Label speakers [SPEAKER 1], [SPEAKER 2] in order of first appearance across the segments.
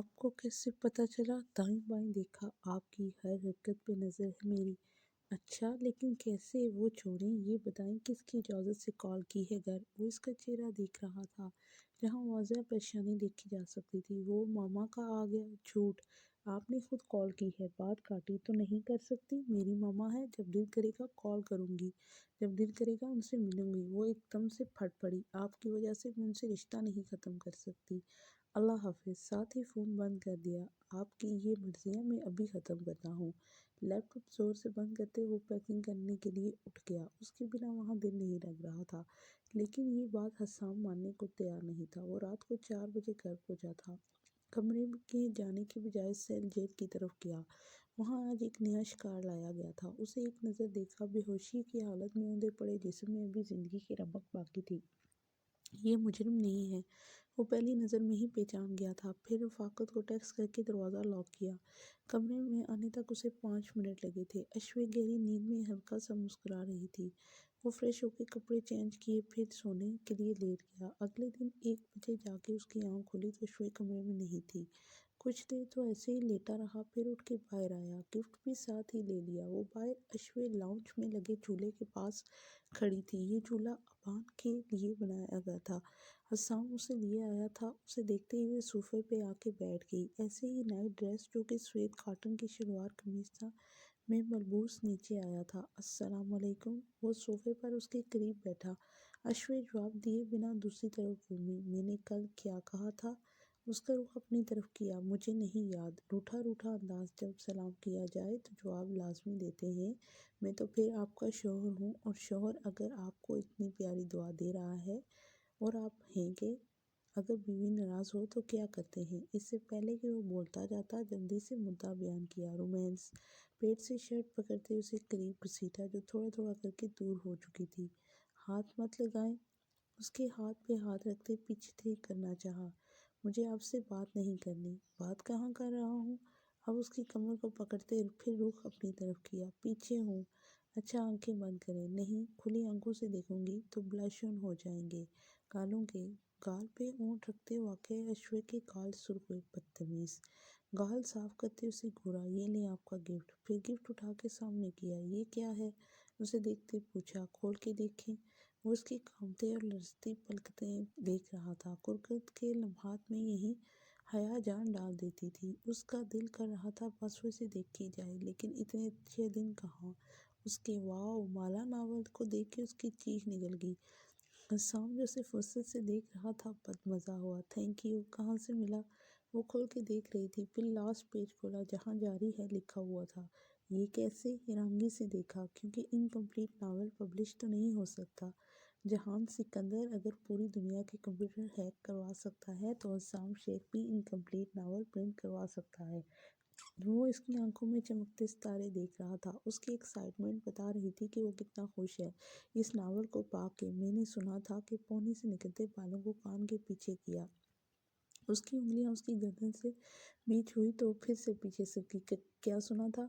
[SPEAKER 1] آپ کو کیسے پتہ چلا؟ دائیں بائیں دیکھا، آپ کی ہر حرکت پہ نظر ہے میری۔ اچھا، لیکن کیسے؟ وہ چھوڑیں، یہ بتائیں کس کی اجازت سے کال کی ہے گھر؟ وہ اس کا چہرہ دیکھ رہا تھا جہاں واضح پریشانی دیکھی جا سکتی تھی۔ وہ ماما کا آ گیا؟ جھوٹ، آپ نے خود کال کی ہے۔ بات کاٹی تو نہیں کر سکتی؟ میری ماما ہے، جب دل کرے گا کال کروں گی، جب دل کرے گا ان سے ملوں گی۔ وہ ایک دم سے پھٹ پڑی، آپ کی وجہ سے میں ان سے رشتہ نہیں ختم کر سکتی۔ اللہ حافظ، ساتھ ہی فون بند کر دیا۔ آپ کی یہ مرضی ہے، میں ابھی ختم کرتا ہوں۔ لیپ ٹاپ زور سے بند کرتے وہ پیکنگ کرنے کے لیے اٹھ گیا۔ اس کے بنا وہاں دل نہیں لگ رہا تھا، لیکن یہ بات حسام ماننے کو تیار نہیں تھا۔ وہ رات کو 4 بجے گھر پہنچا تھا۔ کمرے کے جانے کے بجائے سیل جیل کی طرف گیا۔ وہاں آج ایک نیا شکار لایا گیا تھا۔ اسے ایک نظر دیکھا، بے ہوشی کی حالت میں اوندھے پڑے جسم میں ابھی زندگی کی رمق باقی تھی۔ یہ مجرم نہیں ہے، وہ پہلی نظر میں ہی پہچان گیا تھا۔ پھر رفاقت کو ٹیکسٹ کر کے دروازہ لاک کیا۔ کمرے میں آنے تک اسے 5 منٹ لگے تھے۔ اشوے گہری نیند میں ہلکا سا مسکرا رہی تھی۔ وہ فریش ہو کے کپڑے چینج کیے، پھر سونے کے لیے لیٹ گیا۔ اگلے دن 1 بجے جا کے اس کی آنکھ کھلی تو اشوے کمرے میں نہیں تھی۔ کچھ دیر تو ایسے ہی لیٹا رہا، پھر اٹھ کے باہر آیا، گفٹ بھی ساتھ ہی لے لیا۔ وہ باہر اشوے لاؤنج میں لگے چولہے کے پاس کھڑی تھی۔ یہ چولہا ابان کے لیے بنایا گیا تھا، حسام اسے لیے آیا تھا۔ اسے دیکھتے ہوئے صوفے پہ آ کے بیٹھ گئی، ایسے ہی نائٹ ڈریس جو کہ سفید کاٹن کی شلوار قمیض تھا میں ملبوس نیچے آیا تھا۔ السلام علیکم۔ وہ صوفے پر اس کے قریب بیٹھا۔ اشوے جواب دیے بنا دوسری طرف گھومی۔ میں نے کل کیا کہا تھا؟ اس کا رخ اپنی طرف کیا۔ مجھے نہیں یاد۔ روٹھا روٹھا انداز، جب سلام کیا جائے تو جواب لازمی دیتے ہیں۔ میں تو پھر آپ کا شوہر ہوں، اور شوہر اگر آپ کو اتنی پیاری دعا دے رہا ہے اور آپ ہیں کہ اگر بیوی ناراض ہو تو کیا کرتے ہیں؟ اس سے پہلے کہ وہ بولتا جاتا، جلدی سے مدعا بیان کیا۔ رومانس۔ پیٹ سے شرٹ پکڑتے اسے قریب گھسیٹا جو تھوڑا تھوڑا کر کے دور ہو چکی تھی۔ ہاتھ مت لگائیں۔ اس کے ہاتھ پہ ہاتھ رکھتے پیچھے کرنا چاہا۔ مجھے آپ سے بات نہیں کرنی۔ بات کہاں کر رہا ہوں؟ اب اس کی کمر کو پکڑتے پھر رخ اپنی طرف کیا۔ پیچھے ہوں۔ اچھا، آنکھیں بند کریں۔ نہیں، کھلی آنکھوں سے دیکھوں گی تو بلش آن ہو جائیں گے گالوں کے۔ گال پہ اونٹ رکھتے واقعہ اشوے کے گال سرخ ہوئے۔ بدتمیز۔ گال صاف کرتے اسے گھورا۔ یہ لیں آپ کا گفٹ۔ پھر گفٹ اٹھا کے سامنے کیا۔ یہ کیا ہے؟ اسے دیکھتے پوچھا۔ کھول کے دیکھیں۔ وہ اس کی کانپتی اور لرزتی پلکیں دیکھ رہا تھا۔ کرکٹ کے لمحات میں یہی حیا جان ڈال دیتی تھی۔ اس کا دل کر رہا تھا بس وہ اسے دیکھی جائے، لیکن اتنے اچھے دن کہاں۔ اس کے واؤ مالا ناول کو دیکھ کے اس کی چیخ نکل گئی۔ حسام جو اسے فرصت سے دیکھ رہا تھا بد مزہ ہوا۔ تھینک یو، کہاں سے ملا؟ وہ کھول کے دیکھ رہی تھی، پھر لاسٹ پیج کھولا جہاں جاری ہے لکھا ہوا تھا۔ یہ کیسے؟ حیرانگی سے دیکھا، کیونکہ انکمپلیٹ ناول پبلش تو نہیں ہو سکتا۔ جہان سکندر اگر پوری دنیا کے کمپیوٹر ہیک کروا سکتا ہے تو حسام شیخ بھی انکمپلیٹ ناول پرنٹ کروا سکتا ہے۔ وہ اس کی آنکھوں میں چمکتے ستارے دیکھ رہا تھا۔ اس کی ایکسائٹمنٹ بتا رہی تھی کہ وہ کتنا خوش ہے اس ناول کو پا کے۔ میں نے سنا تھا کہ پونے سے نکلتے بالوں کو کان کے پیچھے کیا۔ اس کی انگلیاں اس کی گردن سے بیچ ہوئی تو پھر سے پیچھے سرکی۔ کیا سنا تھا؟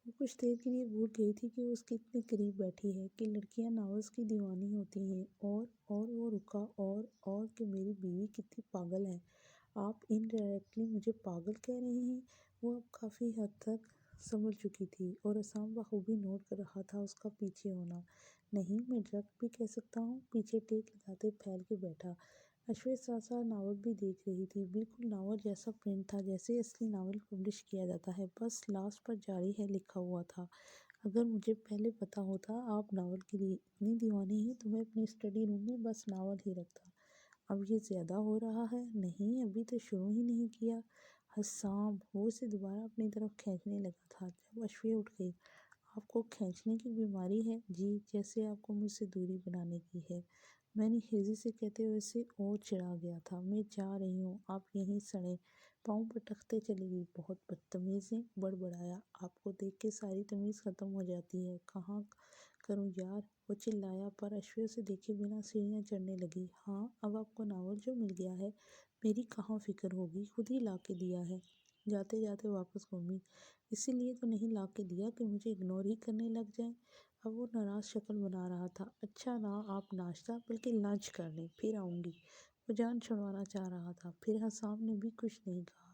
[SPEAKER 1] وہ کچھ دیر کے لیے بھول گئی تھی کہ وہ اس کے اتنے قریب بیٹھی ہے، کہ لڑکیاں ناولز کی دیوانی ہوتی ہیں۔ اور وہ رکا، اور کہ میری بیوی کتنی پاگل ہے۔ آپ انڈائریکٹلی مجھے پاگل کہہ رہے ہیں؟ وہ اب کافی حد تک سنبھل چکی تھی، اور حسام بخوبی نوٹ کر رہا تھا اس کا پیچھے ہونا۔ نہیں، میں ڈائریکٹ بھی کہہ سکتا ہوں۔ پیچھے ٹیک لگاتے پھیل کے بیٹھا۔ اشوے ساتھ ساتھ ناول بھی دیکھ رہی تھی۔ بالکل ناول جیسا پرنٹ تھا جیسے اصلی ناول پبلش کیا جاتا ہے، بس لاسٹ پر جاری ہے لکھا ہوا تھا۔ اگر مجھے پہلے پتا ہوتا آپ ناول کے لیے اتنی دیوانی ہیں تو میں اپنی اسٹڈی روم میں بس ناول ہی رکھتا۔ اب یہ زیادہ ہو رہا ہے۔ نہیں، ابھی تو شروع ہی نہیں کیا۔ حسام، وہ اسے دوبارہ اپنی طرف کھینچنے لگا تھا جب اشوے اٹھ گئی۔ آپ کو کھینچنے کی بیماری ہے؟ جی، جیسے آپ کو مجھ سے دوری بنانے کی ہے۔ میں نے ہیزی سے کہتے ہوئے اسے اور چڑھا گیا تھا۔ میں جا رہی ہوں، آپ یہیں سڑیں۔ پاؤں پٹکتے چلی گئی۔ بہت بدتمیز ہیں، بڑبڑایا۔ آپ کو دیکھ کے ساری تمیز ختم ہو جاتی ہے۔ کہاں کروں یار؟ وہ چلایا، پر اشوے اسے دیکھے بنا سیڑھیاں چڑھنے لگی۔ ہاں، اب آپ کو ناول جو مل گیا ہے میری کہاں فکر ہوگی، خود ہی لا کے دیا ہے۔ جاتے جاتے واپس گھومی۔ اسی لیے تو نہیں لا کے دیا کہ مجھے اگنور ہی کرنے لگ جائیں۔ اب وہ ناراض شکل بنا رہا تھا۔ اچھا نہ آپ ناشتہ بلکہ لنچ کر لیں، پھر آؤں گی۔ وہ جان چھڑوانا چاہ رہا تھا، پھر حسام نے بھی کچھ نہیں کہا۔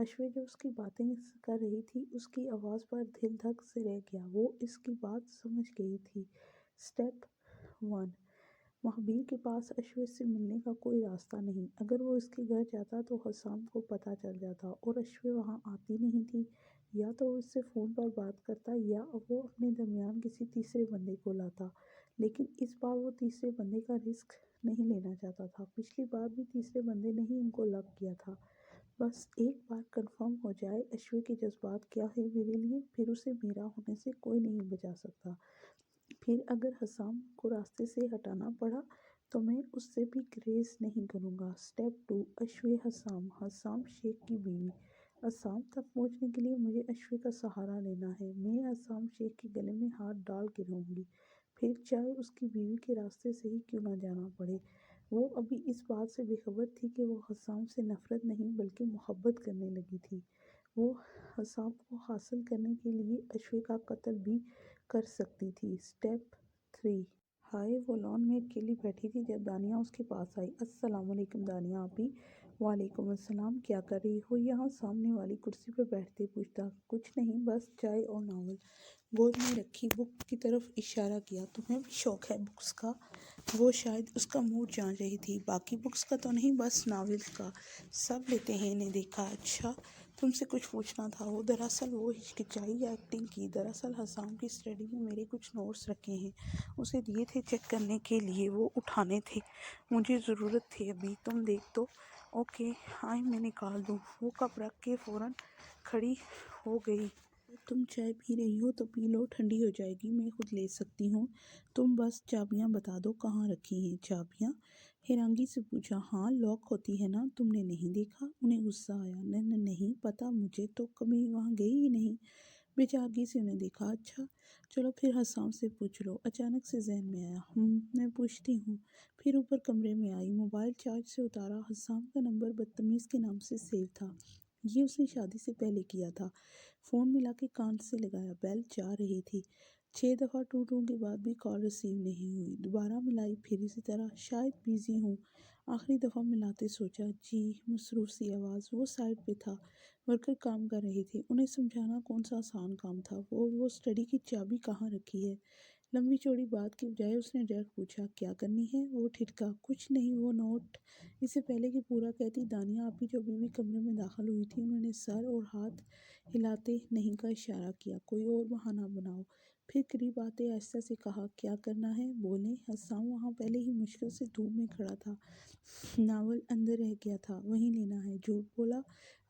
[SPEAKER 1] اشوے جو اس کی باتیں کر رہی تھی اس کی آواز پر دل دھک سے رہ گیا۔ وہ اس کی بات سمجھ گئی تھی۔ اسٹیپ 1، مہابیر کے پاس اشوے سے ملنے کا کوئی راستہ نہیں۔ اگر وہ اس کے گھر جاتا تو حسام کو پتہ چل جاتا اور اشوے وہاں آتی نہیں تھی۔ یا تو وہ اس سے فون پر بات کرتا یا وہ اپنے درمیان کسی تیسرے بندے کو لاتا، لیکن اس بار وہ تیسرے بندے کا رسک نہیں لینا چاہتا تھا۔ پچھلی بار بھی تیسرے بندے نے ہی ان کو لاک کیا تھا۔ بس ایک بار کنفرم ہو جائے اشوے کے جذبات کیا ہے میرے لیے، پھر اسے میرا ہونے سے کوئی نہیں بچا سکتا۔ پھر اگر حسام کو راستے سے ہٹانا پڑا تو میں اس سے بھی گریز نہیں کروں گا۔ اسٹیپ 2، اشوے حسام شیخ کی بیوی۔ آسام تک پہنچنے کے لیے مجھے اشوے کا سہارا لینا ہے۔ میں آسام شیخ کے گلے میں ہاتھ ڈال کے رہوں گی، پھر چاہے اس کی بیوی کے راستے سے ہی کیوں نہ جانا پڑے۔ وہ ابھی اس بات سے بے خبر تھی کہ وہ حسام سے نفرت نہیں بلکہ محبت کرنے لگی تھی۔ وہ حسام کو حاصل کرنے کے لیے اشوے کا قتل بھی کر سکتی تھی۔ اسٹیپ 3، ہائے، وہ لان میں اکیلی بیٹھی تھی جب دانیہ اس کے پاس آئی۔ السلام علیکم دانیہ آپی۔ وعلیکم السلام، کیا کر رہی ہو یہاں؟ سامنے والی کرسی پر بیٹھتے پوچھتا۔ کچھ نہیں، بس چائے اور ناول۔ گود میں رکھی بک کی طرف اشارہ کیا۔ تمہیں بھی شوق ہے بکس کا؟ وہ شاید اس کا موڈ جانچ رہی تھی۔ باقی بکس کا تو نہیں، بس ناولز کا سب لیتے ہیں نے دیکھا۔ اچھا، تم سے کچھ پوچھنا تھا۔ وہ ہچکچائی یا ایکٹنگ کی؟ دراصل حسام کی اسٹڈی میں میرے کچھ نوٹس رکھے ہیں، اسے دیے تھے چیک کرنے کے لیے، وہ اٹھانے تھے، مجھے ضرورت تھی ابھی، تم دیکھ دو۔ اوکے، آئے میں نکال دوں۔ وہ کپ رکھ کے فوراً کھڑی ہو گئی۔ تم چائے پی رہی ہو تو پی لو، ٹھنڈی ہو جائے گی، میں خود لے سکتی ہوں۔ تم بس چابیاں بتا دو کہاں رکھی ہیں۔ چابیاں؟ حیرانگی سے پوچھا۔ ہاں، لاک ہوتی ہے نا، تم نے نہیں دیکھا؟ انہیں غصہ آیا۔ نہیں پتا، مجھے تو کبھی وہاں گئی ہی نہیں۔ بے چارگی سے انہیں دیکھا۔ اچھا چلو پھر حسام سے پوچھ لو، اچانک سے ذہن میں آیا۔ میں پوچھتی ہوں۔ پھر اوپر کمرے میں آئی، موبائل چارج سے اتارا۔ حسام کا نمبر بدتمیز کے نام سے سیو تھا، یہ اس نے شادی سے پہلے کیا تھا۔ فون ملا کے کان سے لگایا، بیل جا رہی تھی۔ 6 دفعہ ٹوٹوں کے بعد بھی کال ریسیو نہیں ہوئی۔ دوبارہ ملائی، پھر اسی طرح، شاید بیزی ہوں۔ آخری دفعہ ملاتے سوچا، جی، مصروف سی آواز۔ وہ سائٹ پہ تھا، ورکر کام کر رہی تھی، انہیں سمجھانا کون سا آسان کام تھا۔ وہ اسٹڈی کی چابی کہاں رکھی ہے؟ لمبی چوڑی بات کی بجائے اس نے ڈائریکٹ پوچھا، کیا کرنی ہے؟ وہ ٹھٹکا، کچھ نہیں، وہ نوٹ۔ اس سے پہلے کہ پورا کہتی، دانیہ آپی جو ابھی بھی کمرے میں داخل ہوئی تھی، انہوں نے سر اور ہاتھ ہلاتے نہیں کا اشارہ کیا۔ کوئی اور بہانہ بناؤ۔ پھر قریب آتے آہستہ سے کہا، کیا کرنا ہے بولیں۔ حسام وہاں پہلے ہی مشکل سے دھوپ میں کھڑا تھا۔ ناول اندر رہ گیا تھا، وہیں لینا ہے۔ جھوٹ بولا،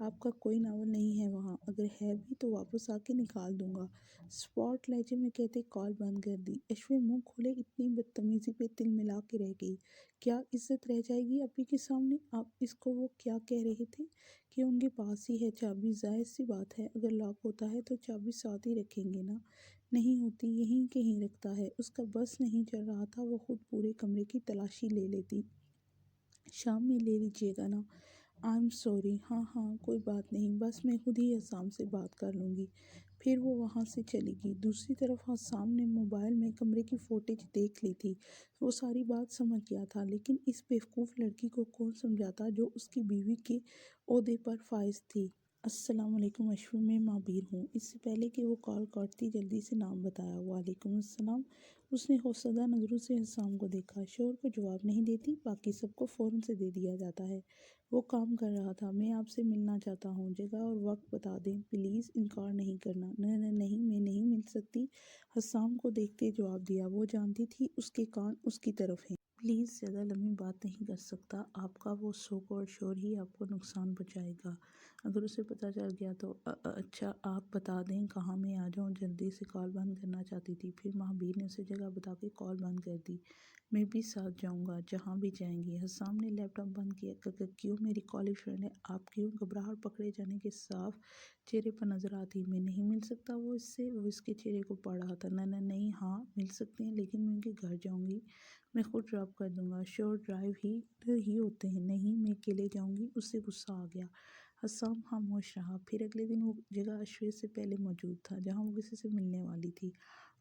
[SPEAKER 1] آپ کا کوئی ناول نہیں ہے وہاں، اگر ہے بھی تو واپس آ کے نکال دوں گا۔ اسپاٹ لہجے میں کہتے کال بند کر دی۔ اشوے منہ کھولے اتنی بدتمیزی پہ تل ملا کے رہ گئی۔ کیا عزت رہ جائے گی اپی کے سامنے؟ آپ اس کو وہ کیا کہہ رہے تھے کہ ان کے پاس ہی ہے چابی؟ ظاہر سی بات ہے، اگر لاک ہوتا ہے تو چابی ساتھ ہی رکھیں گے نا؟ نہیں ہوتی، یہیں کہیں رکھتا ہے۔ اس کا بس نہیں چل رہا تھا، وہ خود پورے کمرے کی تلاشی لے لیتی۔ شام میں لے لیجیے گا نا؟ I am sorry. ہاں کوئی بات نہیں، بس میں خود ہی حسام سے بات کر لوں گی۔ پھر وہ وہاں سے چلی گئی۔ دوسری طرف حسام نے موبائل میں کمرے کی فوٹیج دیکھ لی تھی، وہ ساری بات سمجھ گیا تھا، لیکن اس بیوقوف لڑکی کو کون سمجھاتا جو اس کی بیوی کے عہدے پر فائز تھی۔ السلام علیکم اشوے، میں مہابیر ہوں۔ اس سے پہلے کہ وہ کال کاٹتی جلدی سے نام بتایا۔ وعلیکم السلام۔ اس نے خوفزدہ نظروں سے حسام کو دیکھا۔ شوہر کو جواب نہیں دیتی، باقی سب کو فوراً سے دے دیا جاتا ہے۔ وہ کام کر رہا تھا۔ میں آپ سے ملنا چاہتا ہوں، جگہ اور وقت بتا دیں پلیز، انکار نہیں کرنا۔ نہیں، میں نہیں مل سکتی، حسام کو دیکھتے جواب دیا۔ وہ جانتی تھی اس کے کان اس کی طرف ہیں۔ پلیز، زیادہ لمبی بات نہیں کر سکتا، آپ کا وہ سو کالڈ شوہر ہی آپ کو نقصان پہنچائے گا اگر اسے پتہ چل گیا تو۔ اچھا، آپ بتا دیں کہاں میں آ جاؤں؟ جلدی سے کال بند کرنا چاہتی تھی، پھر مہابیر نے اسے جگہ بتا کے کال بند کر دی۔ میں بھی ساتھ جاؤں گا، جہاں بھی جائیں گی۔ حسام نے لیپ ٹاپ بند کیا۔ کیوں؟ میری کالج فرینڈ ہے، آپ کیوں؟ گھبراہٹ پکڑے جانے کے صاف چہرے پر نظر آتی۔ میں نہیں مل سکتا وہ اس سے؟ وہ اس کے چہرے کو پڑھ رہا تھا۔ نہیں، ہاں مل سکتے ہیں، لیکن میں ان کے گھر جاؤں گی، میں خود ڈراپ کر دوں گا۔ شور ڈرائیو ہی ہوتے ہیں۔ نہیں، میں اکیلے جاؤں گی۔ اس سے غصہ آ گیا۔ حسام خاموش رہا۔ پھر اگلے دن وہ جگہ اشوے سے پہلے موجود تھا جہاں وہ کسی سے ملنے والی تھی۔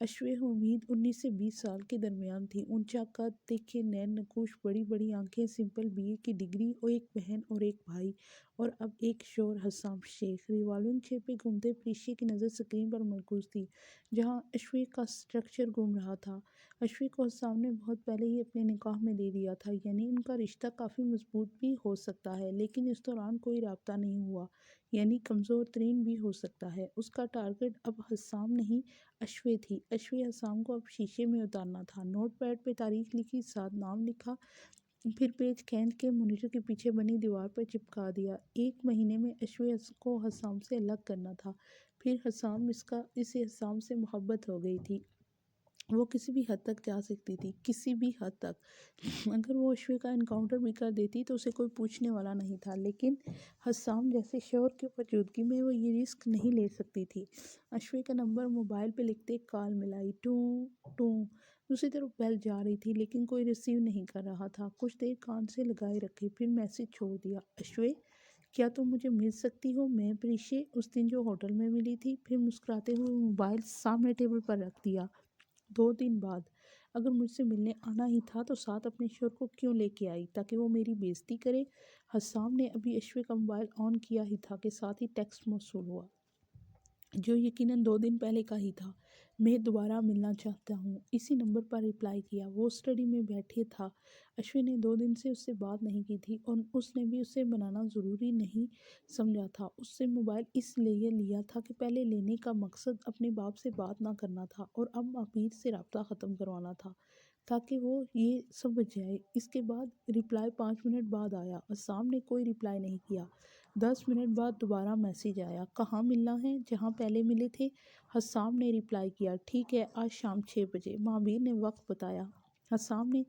[SPEAKER 1] اشوے امید 19 سے 20 سال کے درمیان تھی۔ اونچا قد، تیکھے نین نقوش، بڑی بڑی آنکھیں، سمپل BA کی ڈگری، اور ایک بہن اور ایک بھائی، اور اب ایک شوہر حسام شیخ۔ ریوالونگ چھ پہ گھومتے پریشے کی نظر سکرین پر مرکوز تھی جہاں اشوے کا سٹرکچر گھوم رہا تھا۔ اشوے کو حسام نے بہت پہلے ہی اپنے نکاح میں دے دیا تھا، یعنی ان کا رشتہ کافی مضبوط بھی ہو سکتا ہے، لیکن اس دوران کوئی رابطہ نہیں ہوا، یعنی کمزور ترین بھی ہو سکتا ہے۔ اس کا ٹارگٹ اب حسام نہیں اشوے تھی۔ اشوے حسام کو اب شیشے میں اتارنا تھا۔ نوٹ پیڈ پہ تاریخ لکھی، ساتھ نام لکھا، پھر پیج کھینچ کے مانیٹر کے پیچھے بنی دیوار پر چپکا دیا۔ 1 مہینے میں اشوے کو حسام سے الگ کرنا تھا، پھر اسے حسام سے محبت ہو گئی تھی۔ وہ کسی بھی حد تک جا سکتی تھی، کسی بھی حد تک۔ اگر وہ اشوے کا انکاؤنٹر بھی کر دیتی تو اسے کوئی پوچھنے والا نہیں تھا، لیکن حسام جیسے شوہر کی موجودگی میں وہ یہ رسک نہیں لے سکتی تھی۔ اشوے کا نمبر موبائل پہ لکھتے کال ملائی، ٹوں ٹوں۔ دوسری طرف بیل جا رہی تھی لیکن کوئی ریسیو نہیں کر رہا تھا۔ کچھ دیر کان سے لگائے رکھے، پھر میسج چھوڑ دیا، اشوے کیا تم مجھے مل سکتی ہو؟ میں پریشے، اس دن جو ہوٹل میں ملی تھی۔ پھر مسکراتے ہوئے موبائل سامنے ٹیبل پر رکھ دیا۔ 2 دن بعد اگر مجھ سے ملنے آنا ہی تھا تو ساتھ اپنے شوہر کو کیوں لے کے آئی؟ تاکہ وہ میری بے عزتی کرے؟ حسام نے ابھی اشوے کا موبائل آن کیا ہی تھا کہ ساتھ ہی ٹیکسٹ موصول ہوا، جو یقیناً 2 دن پہلے کا ہی تھا۔ میں دوبارہ ملنا چاہتا ہوں، اسی نمبر پر رپلائی کیا۔ وہ اسٹڈی میں بیٹھے تھا۔ اشوے نے 2 دن سے اس سے بات نہیں کی تھی اور اس نے بھی اسے منانا ضروری نہیں سمجھا تھا۔ اس سے موبائل اس لیے لیا تھا کہ پہلے لینے کا مقصد اپنے باپ سے بات نہ کرنا تھا اور اب مابید سے رابطہ ختم کروانا تھا تاکہ وہ یہ سمجھ جائے۔ اس کے بعد رپلائی 5 منٹ بعد آیا۔ حسام نے کوئی رپلائی نہیں کیا۔ 10 منٹ بعد دوبارہ میسج آیا، کہاں ملنا ہے؟ جہاں پہلے ملے تھے۔ حسام نے رپلائی کیا، ٹھیک ہے، آج شام 6 بجے۔ مہابیر نے وقت بتایا۔ حسام نے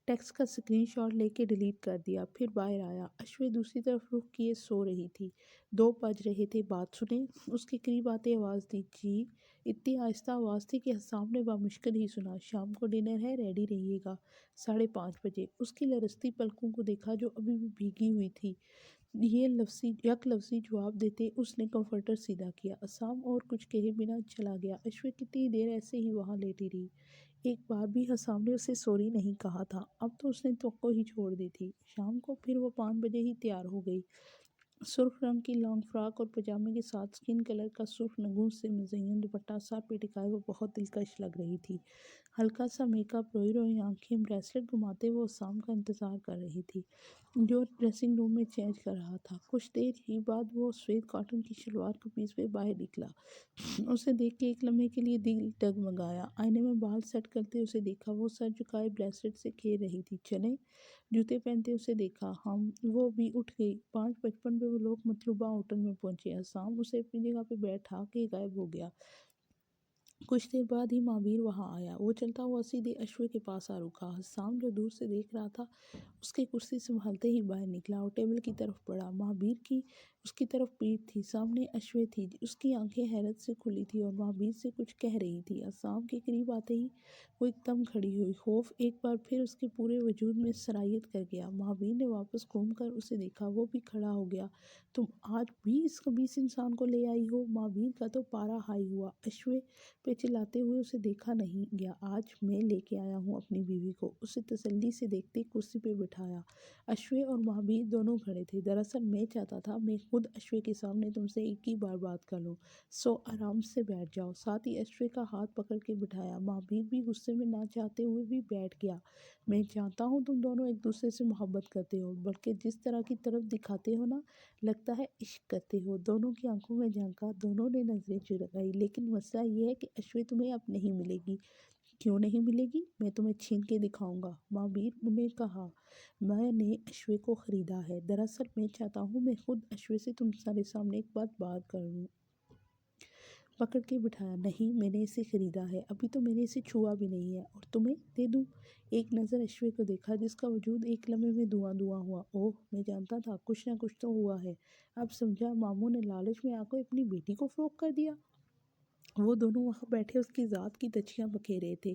[SPEAKER 1] ٹیکسٹ کا اسکرین شاٹ لے کے ڈیلیٹ کر دیا، پھر باہر آیا۔ اشوے دوسری طرف رخ کیے سو رہی تھی۔ 2 بج رہے تھے، بات سنیں؟ اس کے قریب آتے آواز دی، جی۔ اتنی آہستہ آواز تھی کہ حسام نے بامشکل ہی سنا، شام کو ڈنر ہے، ریڈی رہیے گا، 5:30 بجے۔ اس کی لرزتی پلکوں کو دیکھا جو ابھی بھی بھیگی ہوئی تھی۔ یہ یک لفظی جواب دیتے اس نے کمفرٹر سیدھا کیا۔ حسام اور کچھ کہے بنا چلا گیا۔ اشوے کتنی دیر ایسے ہی وہاں لیٹی رہی۔ ایک بار بھی حسام نے اسے سوری نہیں کہا تھا، اب تو اس نے توقع ہی چھوڑ دی تھی۔ شام کو پھر وہ 5 بجے ہی تیار ہو گئی۔ سرخ رنگ کی لانگ فراک اور پجامے کے ساتھ سکن کلر کا سرخ نگونس سے مزین دوپٹہ سر پہ ٹکائے وہ بہت دلکش لگ رہی تھی۔ ہلکا سا میک اپ، روئی روئی آنکھیں، بریسلٹ گھماتے وہ حسام کا انتظار کر رہی تھی جو ڈریسنگ روم میں چینج کر رہا تھا۔ کچھ دیر ہی بعد وہ سفید کاٹن کی شلوار قمیض پہ باہر نکلا۔ اسے دیکھ کے ایک لمحے کے لیے دل ڈگمگایا۔ آئینے میں بال سیٹ کرتے اسے دیکھا، وہ سر جھکائے بریسلٹ سے کھیل رہی تھی۔ چلیں؟ جوتے پہنتے اسے دیکھا، وہ بھی اٹھ گئی۔ 5:55 پہ وہ لوگ مطلوبہ ہوٹل میں پہنچے۔ حسام اسے اپنی جگہ پہ بیٹھا کے غائب ہو گیا۔ کچھ دیر بعد ہی مہابیر وہاں آیا۔ وہ چلتا ہوا سیدھے اشوے کے پاس آ رکا۔ حسام جو دور سے دیکھ رہا تھا اس کی کرسی سنبھالتے ہی باہر نکلا اور ٹیبل کی طرف بڑھا۔ مہابیر کی اس کی طرف پیٹھ تھی، سامنے اشوے تھی۔ اس کی آنکھیں حیرت سے کھلی تھی اور مہابیر سے کچھ کہہ رہی تھی۔ حسام کے قریب آتے ہی وہ ایک دم کھڑی ہوئی، خوف ایک بار پھر اس کے پورے وجود میں سرایت کر گیا۔ مہابیر نے واپس گھوم کر اسے دیکھا، وہ بھی کھڑا ہو گیا۔ تم آج بھی اس خبیث انسان کو لے آئی ہو؟ مہابیر کا تو پارا ہائی ہوا۔ اشوے پہ چلاتے ہوئے اسے دیکھا نہیں گیا۔ آج میں لے کے آیا ہوں اپنی بیوی کو۔ اسے تسلی سے دیکھتے کرسی پہ بٹھایا۔ اشوے اور مہابیر دونوں کھڑے تھے۔ دراصل میں چاہتا تھا میں خود اشوے کے سامنے تم سے ایک ہی بار بات کر لوں، سو آرام سے بیٹھ جاؤ۔ ساتھ ہی اشوے کا ہاتھ پکڑ کے بٹھایا۔ مہابیر بھی غصے میں نہ چاہتے ہوئے بھی بیٹھ گیا۔ میں جانتا ہوں تم دونوں ایک دوسرے سے محبت کرتے ہو، بلکہ جس طرح کی طرف دکھاتے ہو نا، لگتا ہے عشق کرتے ہو۔ دونوں کی آنکھوں میں جھانکا، دونوں نے نظریں چرائی۔ لیکن مسئلہ یہ ہے کہ اشوے تمہیں اب نہیں ملے گی۔ کیوں نہیں ملے گی؟ میں تمہیں چھین کے دکھاؤں گا، مہابیر نے کہا۔ میں نے اشوے کو خریدا ہے۔ دراصل میں چاہتا ہوں میں خود اشوے سے تمہارے سامنے ایک بات کر لوں۔ پکڑ کے بٹھایا۔ نہیں، میں نے اسے خریدا ہے، ابھی تو میں نے اسے چھوا بھی نہیں ہے۔ اور تمہیں دے دوں؟ ایک نظر اشوے کو دیکھا جس کا وجود ایک لمحے میں دھواں دھواں ہوا۔ اوہ، میں جانتا تھا کچھ نہ کچھ تو ہوا ہے۔ اب سمجھا، ماموں نے لالچ میں آ کے اپنی بیٹی کو فروخت کر دیا۔ وہ دونوں وہاں بیٹھے اس کی ذات کی دچیاں بکھیر رہے تھے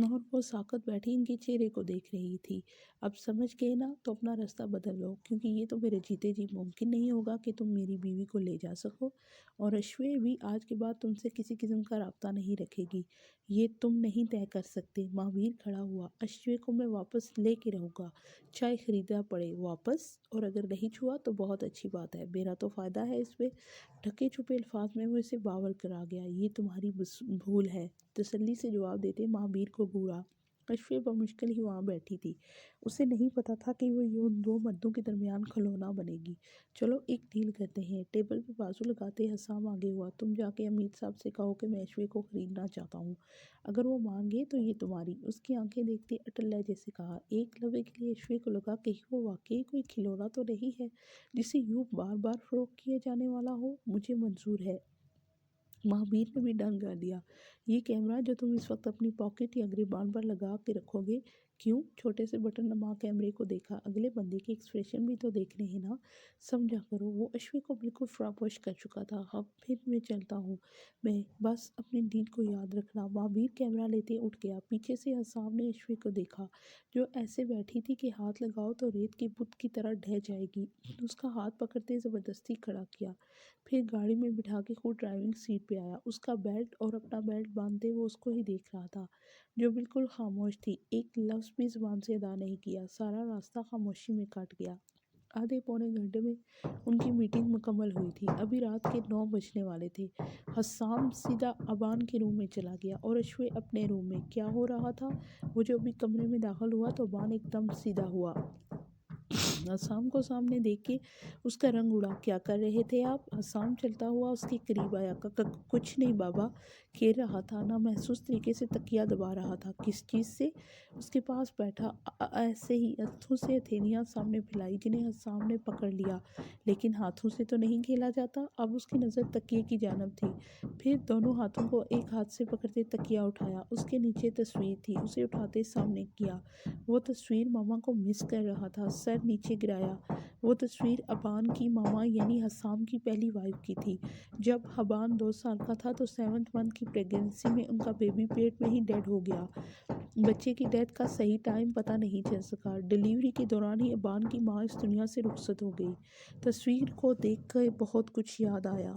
[SPEAKER 1] اور وہ ساکت بیٹھی ان کے چہرے کو دیکھ رہی تھی۔ اب سمجھ گئے نا، تو اپنا راستہ بدل لو، کیونکہ یہ تو میرے جیتے جی ممکن نہیں ہوگا کہ تم میری بیوی کو لے جا سکو، اور اشوے بھی آج کے بعد تم سے کسی قسم کا رابطہ نہیں رکھے گی۔ یہ تم نہیں طے کر سکتے۔ مہاویر کھڑا ہوا۔ اشوے کو میں واپس لے کے رہوں گا، چاہے خریدا پڑے۔ واپس؟ اور اگر نہیں چھوا تو بہت اچھی بات ہے، میرا تو فائدہ ہے اس میں۔ ڈھکے چھپے الفاظ میں وہ اسے باور کرا گیا۔ یہ تمہاری بھول ہے، تسلی سے جواب دیتے مہابیر کو گھورا۔ اشوے بمشکل ہی وہاں بیٹھی تھی۔ اسے نہیں پتا تھا کہ وہ ان دو مردوں کے درمیان کھلونا بنے گی۔ چلو ایک ڈیل کرتے ہیں۔ ٹیبل پہ بازو لگاتے حسام آگے ہوا۔ تم جا کے امید صاحب سے کہو کہ میں اشوے کو خریدنا چاہتا ہوں، اگر وہ مان گئے تو یہ تمہاری۔ اس کی آنکھیں دیکھتے اٹل لہجے سے کہا۔ ایک لمحے کے لیے اشوے کو لگا کہ وہ واقعی کوئی کھلونا تو نہیں ہے جسے یوں بار بار فروخت کیا جانے والا ہو۔ مجھے منظور ہے۔ مہابیر نے بھی ڈنگ گا دیا۔ یہ کیمرہ جو تم اس وقت اپنی پاکٹ یا گریبان پر لگا کے رکھو گے، کیوں؟ چھوٹے سے بٹن نما کیمرے کو دیکھا۔ اگلے بندے کے ایکسپریشن بھی تو دیکھنے ہیں نا، سمجھا کرو۔ وہ اشوے کو بالکل فراموش کر چکا تھا۔ اب پھر میں چلتا ہوں، میں بس اپنے ڈیل کو یاد رکھنا۔ مہابیر کیمرہ لیتے اٹھ گیا۔ پیچھے سے حسام نے اشوے کو دیکھا، جو ایسے بیٹھی تھی کہ ہاتھ لگاؤ تو ریت کے بت کی طرح ڈھہ جائے گی۔ اس کا ہاتھ پکڑتے زبردستی کھڑا کیا، پھر گاڑی میں بٹھا کے خود ڈرائیونگ سیٹ پہ آیا۔ اس کا بیلٹ اور اپنا بیلٹ باندھتے وہ اس کو ہی دیکھ رہا تھا، جو بالکل خاموش تھی۔ ایک لفظ بھی زبان سے ادا نہیں کیا۔ سارا راستہ خاموشی میں کٹ گیا۔ آدھے پونے گھنٹے میں ان کی میٹنگ مکمل ہوئی تھی۔ ابھی رات کے 9 بجنے والے تھے۔ حسام سیدھا ابان کے روم میں چلا گیا اور اشوے اپنے روم میں۔ کیا ہو رہا تھا؟ وہ جو ابھی کمرے میں داخل ہوا تو ابان ایک دم سیدھا ہوا۔ حسام کو سامنے دیکھ کے اس کا رنگ اڑا۔ کیا کر رہے تھے آپ؟ حسام چلتا ہوا اس کے قریب آیا۔ کچھ نہیں بابا، کھیل رہا تھا، نامحسوس طریقے سے تکیہ دبا رہا تھا۔ کس چیز سے؟ اس کے پاس بیٹھا، ایسے ہی۔ ہاتھوں سے ہتھیلیاں سامنے پھیلائی جنہیں حسام نے پکڑ لیا۔ لیکن ہاتھوں سے تو نہیں کھیلا جاتا۔ اب اس کی نظر تکیے کی جانب تھی۔ پھر دونوں ہاتھوں کو ایک ہاتھ سے پکڑتے تکیہ اٹھایا۔ اس کے نیچے تصویر تھی، اسے اٹھاتے سامنے کیا۔ وہ تصویر ماما کو مس کر رہا تھا۔ سر نیچے گرایا۔ وہ تصویر ابان کی ماما یعنی حسام کی پہلی وائف کی تھی۔ جب ابان 2 سال کا تھا تو 7th منتھ کی پریگننسی میں ان کا بیبی پیٹ میں ہی ڈیڈ ہو گیا۔ بچے کی ڈیتھ کا صحیح ٹائم پتہ نہیں چل سکا۔ ڈیلیوری کے دوران ہی ابان کی ماں اس دنیا سے رخصت ہو گئی۔ تصویر کو دیکھ کے بہت کچھ یاد آیا۔